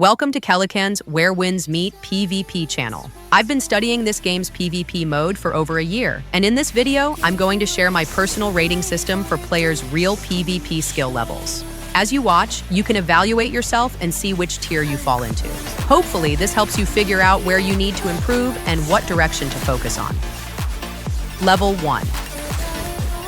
Welcome to Kellican's Where Winds Meet PvP channel. I've been studying this game's PvP mode for over a year, and in this video, I'm going to share my personal rating system for players' real PvP skill levels. As you watch, you can evaluate yourself and see which tier you fall into. Hopefully, this helps you figure out where you need to improve and what direction to focus on. Level 1.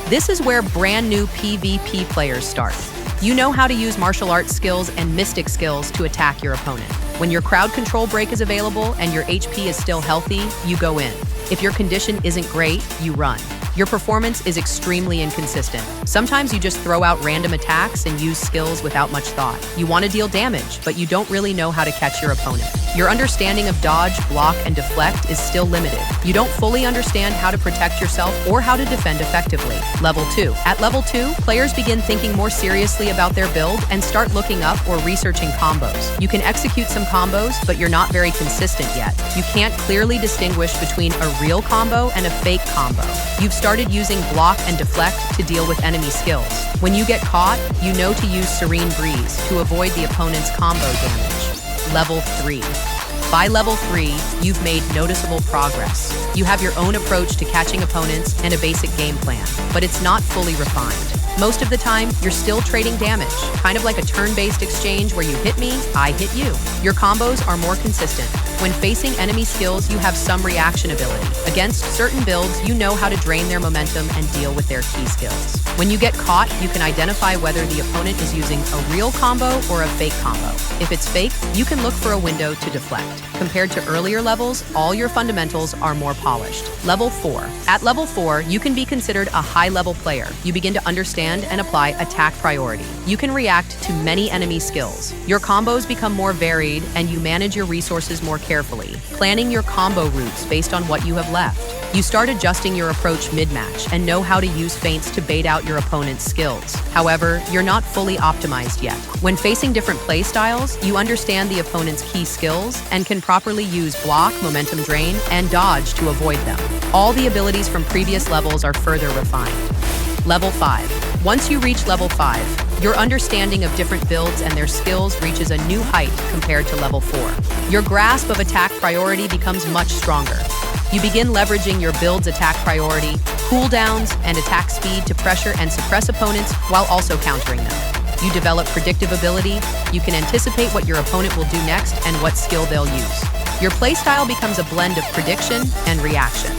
This is where brand new PvP players start. You know how to use martial arts skills and mystic skills to attack your opponent. When your crowd control break is available and your HP is still healthy, you go in. If your condition isn't great, you run. Your performance is extremely inconsistent. Sometimes you just throw out random attacks and use skills without much thought. You want to deal damage, but you don't really know how to catch your opponent. Your understanding of dodge, block, and deflect is still limited. You don't fully understand how to protect yourself or how to defend effectively. Level 2. At level 2, players begin thinking more seriously about their build and start looking up or researching combos. You can execute some combos, but you're not very consistent yet. You can't clearly distinguish between a real combo and a fake combo. You've started using block and deflect to deal with enemy skills. When you get caught, you know to use Serene Breeze to avoid the opponent's combo damage. Level 3. By level 3, you've made noticeable progress. You have your own approach to catching opponents and a basic game plan, but it's not fully refined. Most of the time, you're still trading damage, kind of like a turn-based exchange where you hit me, I hit you. Your combos are more consistent. When facing enemy skills, you have some reaction ability. Against certain builds, you know how to drain their momentum and deal with their key skills. When you get caught, you can identify whether the opponent is using a real combo or a fake combo. If it's fake, you can look for a window to deflect. Compared to earlier levels, all your fundamentals are more polished. Level 4. At level 4, you can be considered a high-level player. You begin to understand and apply attack priority. You can react to many enemy skills. Your combos become more varied, and you manage your resources more carefully, planning your combo routes based on what you have left. You start adjusting your approach mid-match and know how to use feints to bait out your opponent's skills. However, you're not fully optimized yet. When facing different play styles, you understand the opponent's key skills and can properly use block, momentum drain, and dodge to avoid them. All the abilities from previous levels are further refined. Level 5. Once you reach level 5, your understanding of different builds and their skills reaches a new height compared to level 4. Your grasp of attack priority becomes much stronger. You begin leveraging your build's attack priority, cooldowns, and attack speed to pressure and suppress opponents while also countering them. You develop predictive ability. You can anticipate what your opponent will do next and what skill they'll use. Your playstyle becomes a blend of prediction and reaction.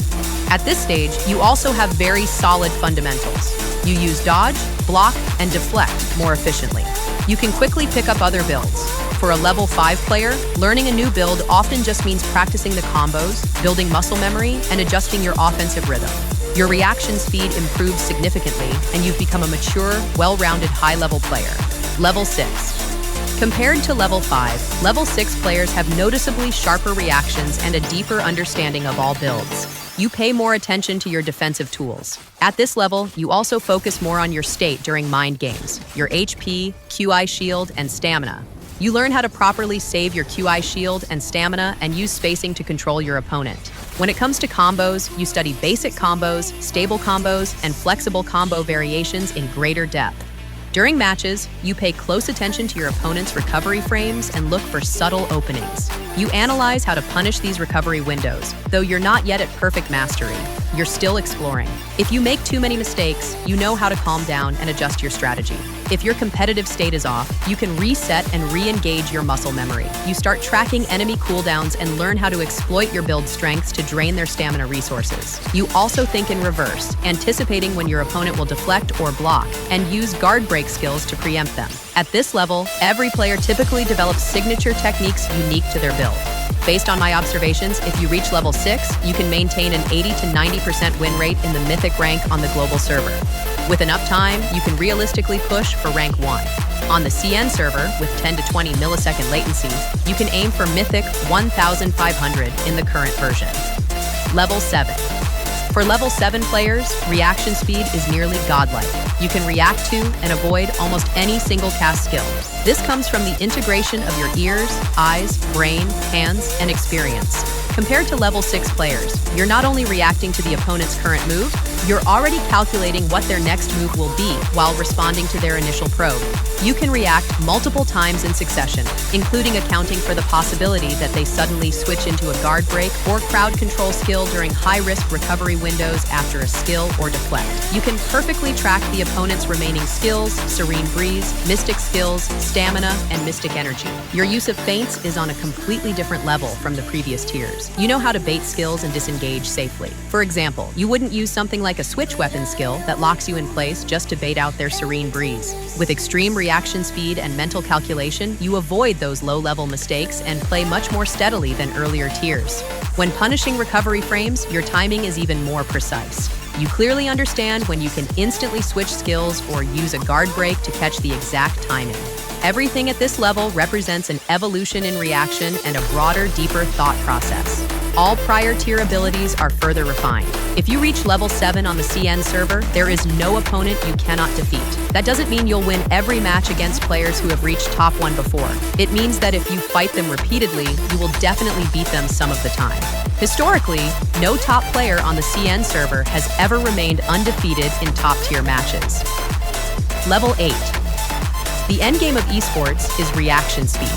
At this stage, you also have very solid fundamentals. You use dodge, block, and deflect more efficiently. You can quickly pick up other builds. For a level 5 player, learning a new build often just means practicing the combos, building muscle memory, and adjusting your offensive rhythm. Your reaction speed improves significantly, and you've become a mature, well-rounded high-level player. Level 6. Compared to level 5, level 6 players have noticeably sharper reactions and a deeper understanding of all builds. You pay more attention to your defensive tools. At this level, you also focus more on your state during mind games, your HP, QI shield, and stamina. You learn how to properly save your QI shield and stamina and use spacing to control your opponent. When it comes to combos, you study basic combos, stable combos, and flexible combo variations in greater depth. During matches, you pay close attention to your opponent's recovery frames and look for subtle openings. You analyze how to punish these recovery windows, though you're not yet at perfect mastery. You're still exploring. If you make too many mistakes, you know how to calm down and adjust your strategy. If your competitive state is off, you can reset and re-engage your muscle memory. You start tracking enemy cooldowns and learn how to exploit your build strengths to drain their stamina resources. You also think in reverse, anticipating when your opponent will deflect or block, and use guard break skills to preempt them. At this level, every player typically develops signature techniques unique to their build. Based on my observations, if you reach level 6, you can maintain an 80 to 90% win rate in the Mythic rank on the global server. With enough time, you can realistically push for rank 1. On the CN server, with 10 to 20 millisecond latency, you can aim for Mythic 1500 in the current version. Level 7. For level 7 players, reaction speed is nearly godlike. You can react to and avoid almost any single cast skill. This comes from the integration of your ears, eyes, brain, hands, and experience. Compared to level 6 players, you're not only reacting to the opponent's current move, you're already calculating what their next move will be while responding to their initial probe. You can react multiple times in succession, including accounting for the possibility that they suddenly switch into a guard break or crowd control skill during high-risk recovery windows after a skill or deflect. You can perfectly track the opponent's remaining skills, Serene Breeze, Mystic skills, Stamina, and Mystic Energy. Your use of feints is on a completely different level from the previous tiers. You know how to bait skills and disengage safely. For example, you wouldn't use something like a switch weapon skill that locks you in place just to bait out their Serene Breeze. With extreme reaction speed and mental calculation, you avoid those low-level mistakes and play much more steadily than earlier tiers. When punishing recovery frames, your timing is even more precise. You clearly understand when you can instantly switch skills or use a guard break to catch the exact timing. Everything at this level represents an evolution in reaction and a broader, deeper thought process. All prior tier abilities are further refined. If you reach level 7 on the CN server, there is no opponent you cannot defeat. That doesn't mean you'll win every match against players who have reached top 1 before. It means that if you fight them repeatedly, you will definitely beat them some of the time. Historically, no top player on the CN server has ever remained undefeated in top tier matches. Level 8. The endgame of esports is reaction speed.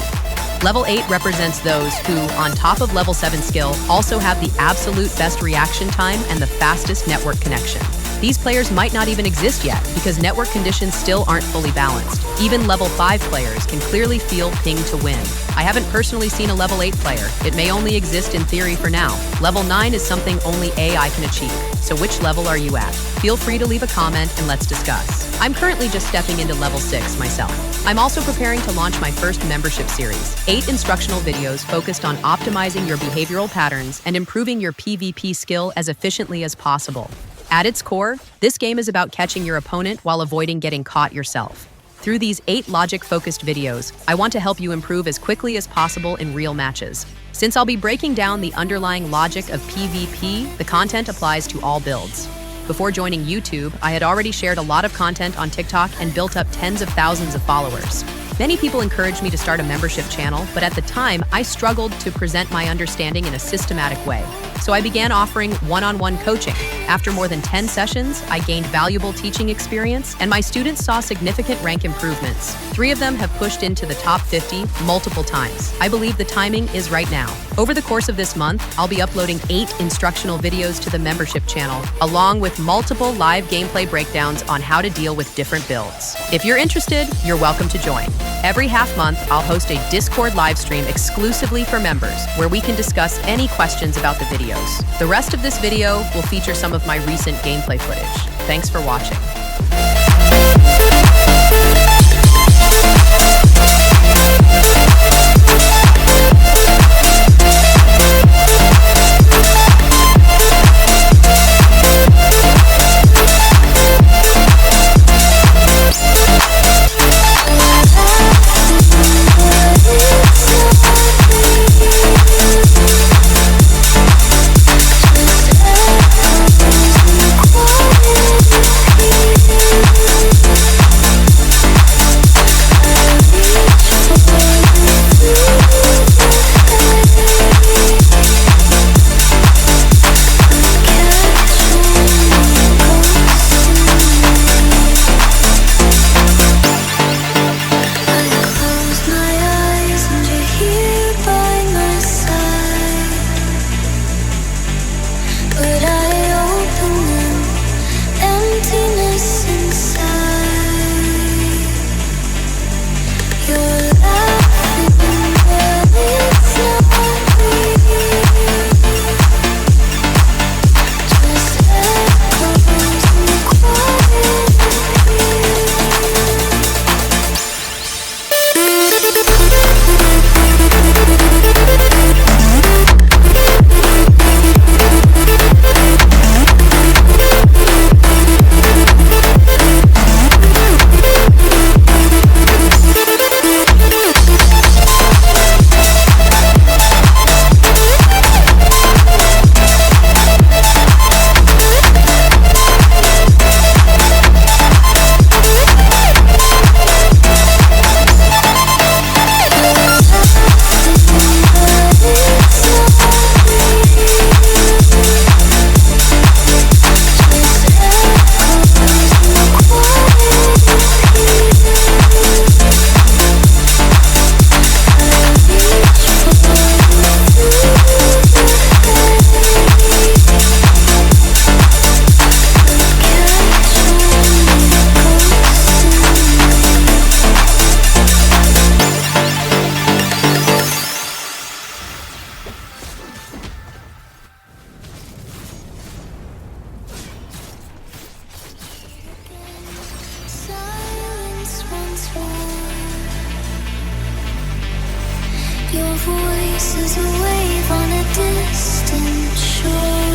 Level 8 represents those who, on top of level 7 skill, also have the absolute best reaction time and the fastest network connection. These players might not even exist yet because network conditions still aren't fully balanced. Even level 5 players can clearly feel ping to win. I haven't personally seen a level 8 player. It may only exist in theory for now. Level 9 is something only AI can achieve. So which level are you at? Feel free to leave a comment and let's discuss. I'm currently just stepping into level 6 myself. I'm also preparing to launch my first membership series, 8 instructional videos focused on optimizing your behavioral patterns and improving your PvP skill as efficiently as possible. At its core, this game is about catching your opponent while avoiding getting caught yourself. Through these 8 logic-focused videos, I want to help you improve as quickly as possible in real matches. Since I'll be breaking down the underlying logic of PvP, the content applies to all builds. Before joining YouTube, I had already shared a lot of content on TikTok and built up tens of thousands of followers. Many people encouraged me to start a membership channel, but at the time, I struggled to present my understanding in a systematic way. So I began offering one-on-one coaching. After more than 10 sessions, I gained valuable teaching experience, and my students saw significant rank improvements. 3 of them have pushed into the top 50 multiple times. I believe the timing is right now. Over the course of this month, I'll be uploading 8 instructional videos to the membership channel, along with multiple live gameplay breakdowns on how to deal with different builds. If you're interested, you're welcome to join. Every half month, I'll host a Discord live stream exclusively for members, where we can discuss any questions about the videos. The rest of this video will feature some of my recent gameplay footage. Thanks for watching. Your voice is a wave on a distant shore.